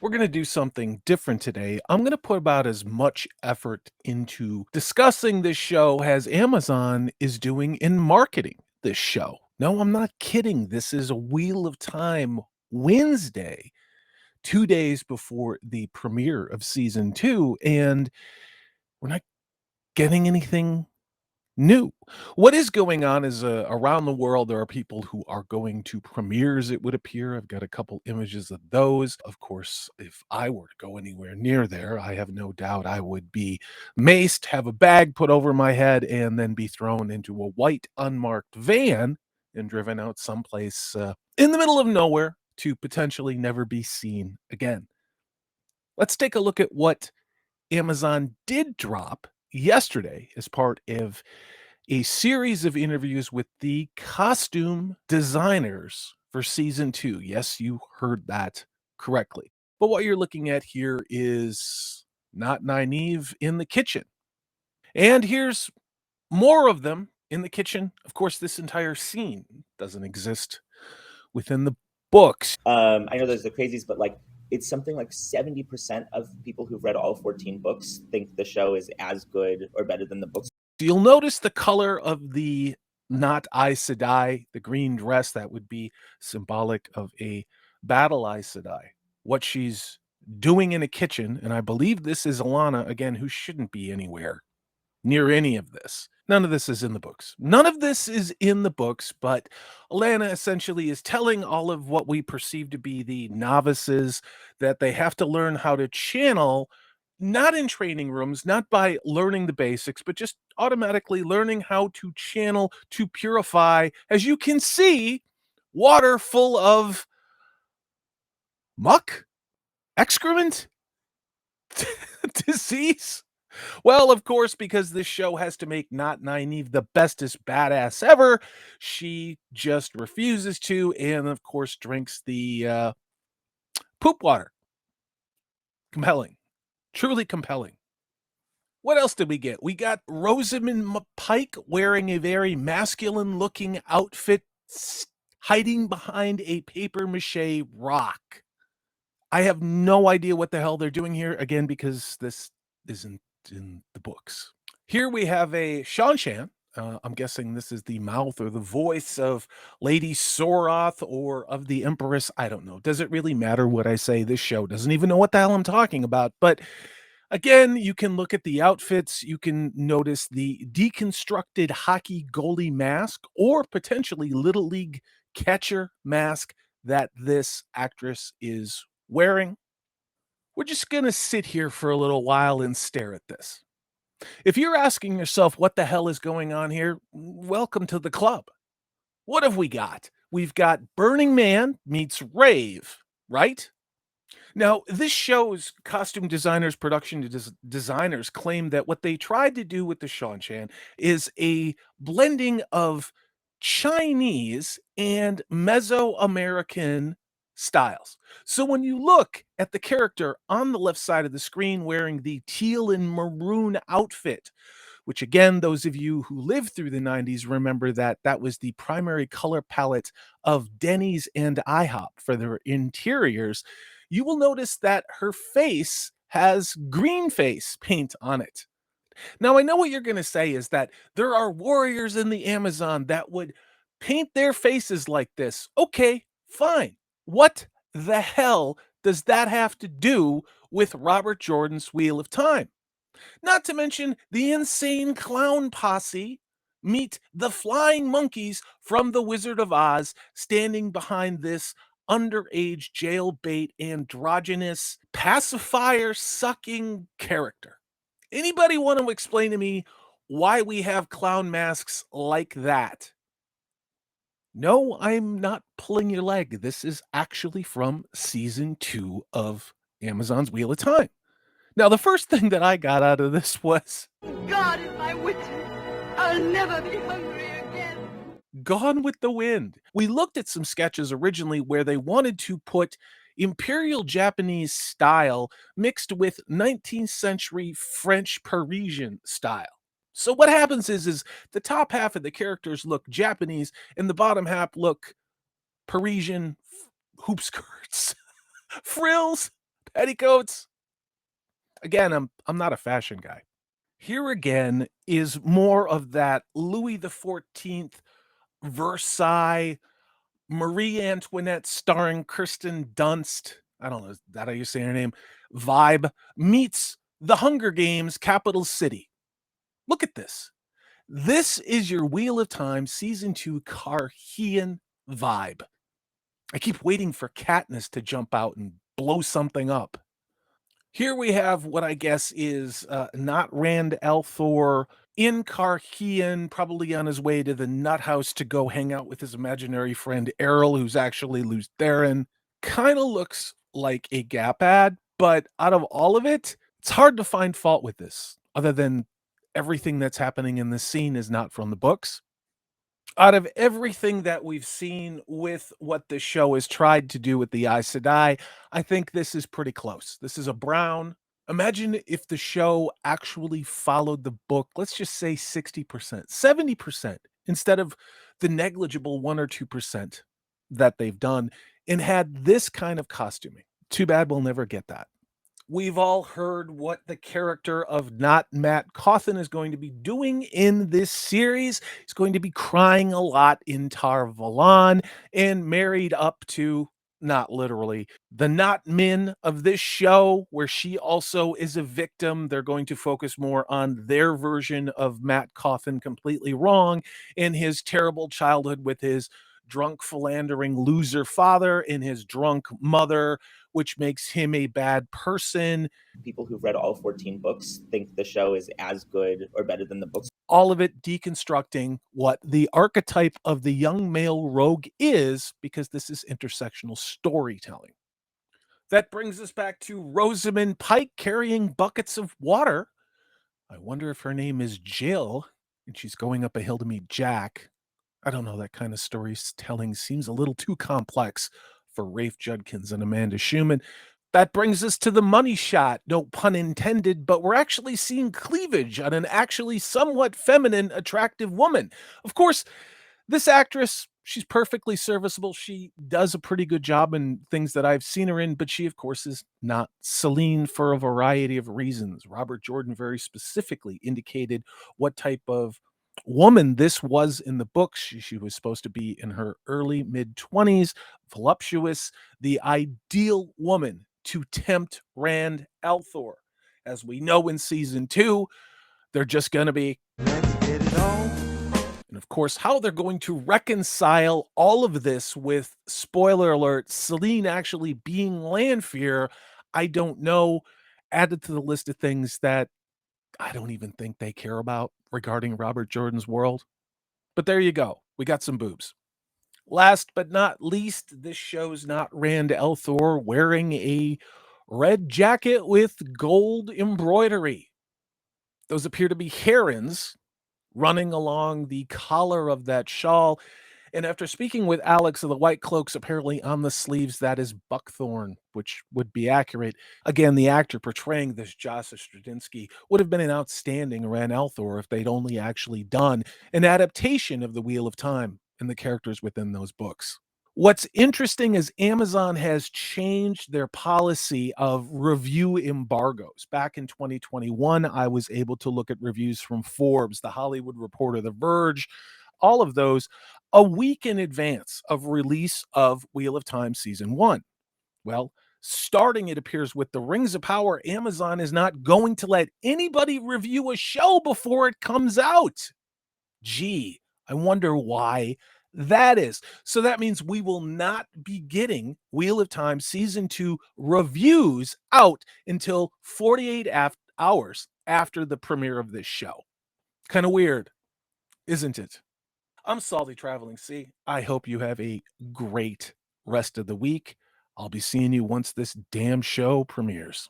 We're going to do something different today. I'm going to put about as much effort into discussing this show as Amazon is doing in marketing this show. No, I'm not kidding. This is a Wheel of Time Wednesday, 2 days before the premiere of season 2, and we're not getting anything new. What is going on is around the world, there are people who are going to premieres, it would appear. I've got a couple images of those. Of course, if I were to go anywhere near there, I have no doubt I would be maced, have a bag put over my head, and then be thrown into a white unmarked van and driven out someplace in the middle of nowhere to potentially never be seen again. Let's take a look at what Amazon did drop yesterday as part of a series of interviews with the costume designers for season 2. Yes, you heard that correctly. But what you're looking at here is not Nynaeve in the kitchen. And here's more of them in the kitchen. Of course, this entire scene doesn't exist within the books. I know there's the crazies, but like it's something like 70% of people who've read all 14 books think the show is as good or better than the books. You'll notice the color of the not Aes Sedai, the green dress that would be symbolic of a battle Aes Sedai. What she's doing in a kitchen, and I believe this is Alana, again, who shouldn't be anywhere near any of this. None of this is in the books. None of this is in the books, but Alana essentially is telling all of what we perceive to be the novices that they have to learn how to channel, not in training rooms, not by learning the basics, but just automatically learning how to channel, to purify, as you can see, water full of muck, excrement, disease. Well, of course, because this show has to make not Nynaeve the bestest badass ever, she just refuses to, and of course drinks the poop water. Compelling. Truly compelling. What else did we get? We got Rosamund Pike wearing a very masculine-looking outfit, hiding behind a papier-mâché rock. I have no idea what the hell they're doing here, again, because this isn't in the books. Here we have a Seanchan. I'm guessing this is the mouth or the voice of Lady Soroth or of the Empress. I don't know. Does it really matter what I say? This show doesn't even know what the hell I'm talking about. But again, you can look at the outfits. You can notice the deconstructed hockey goalie mask or potentially Little League catcher mask that this actress is wearing. We're just going to sit here for a little while and stare at this. If you're asking yourself what the hell is going on here, welcome to the club. What have we got? We've got Burning Man meets Rave, right? Now, this show's costume designers, production designers claim that what they tried to do with the Seanchan is a blending of Chinese and Mesoamerican styles. So when you look at the character on the left side of the screen wearing the teal and maroon outfit, which again, those of you who lived through the 90s remember that that was the primary color palette of Denny's and IHOP for their interiors, you will notice that her face has green face paint on it. Now, I know what you're going to say is that there are warriors in the Amazon that would paint their faces like this. Okay, fine. What the hell does that have to do with Robert Jordan's Wheel of Time? Not to mention the insane clown posse meet the flying monkeys from The Wizard of Oz standing behind this underage jailbait androgynous pacifier sucking character. Anybody want to explain to me why we have clown masks like that? No, I'm not pulling your leg. This is actually from season 2 of Amazon's Wheel of Time. Now, the first thing that I got out of this was, God is my witness. I'll never be hungry again. Gone with the Wind. We looked at some sketches originally where they wanted to put Imperial Japanese style mixed with 19th century French Parisian style. So what happens is the top half of the characters look Japanese and the bottom half look Parisian hoop skirts, frills, petticoats. Again, I'm not a fashion guy. Here again is more of that Louis the 14th Versailles, Marie Antoinette starring Kirsten Dunst, I don't know, is that how you say her name? Vibe meets The Hunger Games capital city. Look at this. This is your Wheel of Time season 2 Cairhienin vibe. I keep waiting for Katniss to jump out and blow something up. Here we have what I guess is not Rand al'Thor in Cairhien, probably on his way to the nut house to go hang out with his imaginary friend Errol, who's actually Lews Therin. Kind of looks like a Gap ad, but out of all of it, it's hard to find fault with this, other than everything that's happening in this scene is not from the books. Out of everything that we've seen with what the show has tried to do with the Aes Sedai, I think this is pretty close. This is a brown. Imagine if the show actually followed the book, let's just say 60%, 70%, instead of the negligible 1 or 2% that they've done, and had this kind of costuming. Too bad we'll never get that. We've all heard what the character of not Matt Cawthon is going to be doing in this series. He's going to be crying a lot in Tar Valon and married up to, not literally, the not Min of this show, where she also is a victim. They're going to focus more on their version of Matt Cawthon completely wrong in his terrible childhood with his drunk philandering loser father and his drunk mother, which makes him a bad person. People who've read all 14 books think the show is as good or better than the books. All of it deconstructing what the archetype of the young male rogue is, because this is intersectional storytelling. That brings us back to Rosamund Pike carrying buckets of water. I wonder if her name is Jill and she's going up a hill to meet Jack. I don't know, that kind of storytelling seems a little too complex for Rafe Judkins and Amanda Schumann. That brings us to the money shot, no pun intended, but we're actually seeing cleavage on an actually somewhat feminine, attractive woman. Of course, this actress, she's perfectly serviceable. She does a pretty good job in things that I've seen her in, but she, of course, is not Celine for a variety of reasons. Robert Jordan very specifically indicated what type of woman this was in the books. She was supposed to be in her early mid 20s, voluptuous, the ideal woman to tempt Rand al'Thor. As we know in season 2, they're just going to be, let's get it on. And of course, how they're going to reconcile all of this with, spoiler alert, Celine actually being Lanfear, I don't know. Added to the list of things that I don't even think they care about regarding Robert Jordan's world. But there you go. We got some boobs. Last but not least, this shows not Rand al'Thor wearing a red jacket with gold embroidery. Those appear to be herons running along the collar of that shawl. And after speaking with Alex of the White Cloaks, apparently on the sleeves, that is buckthorn, which would be accurate. Again, the actor portraying this Jasa Stradinsky would have been an outstanding Rand al'Thor if they'd only actually done an adaptation of the Wheel of Time and the characters within those books. What's interesting is Amazon has changed their policy of review embargoes. Back in 2021, I was able to look at reviews from Forbes, The Hollywood Reporter, The Verge, all of those a week in advance of release of Wheel of Time Season 1. Well, starting, it appears, with the Rings of Power, Amazon is not going to let anybody review a show before it comes out. Gee, I wonder why that is. So that means we will not be getting Wheel of Time Season 2 reviews out until 48 hours after the premiere of this show. Kind of weird, isn't it? I'm Salty Traveling C. I hope you have a great rest of the week. I'll be seeing you once this damn show premieres.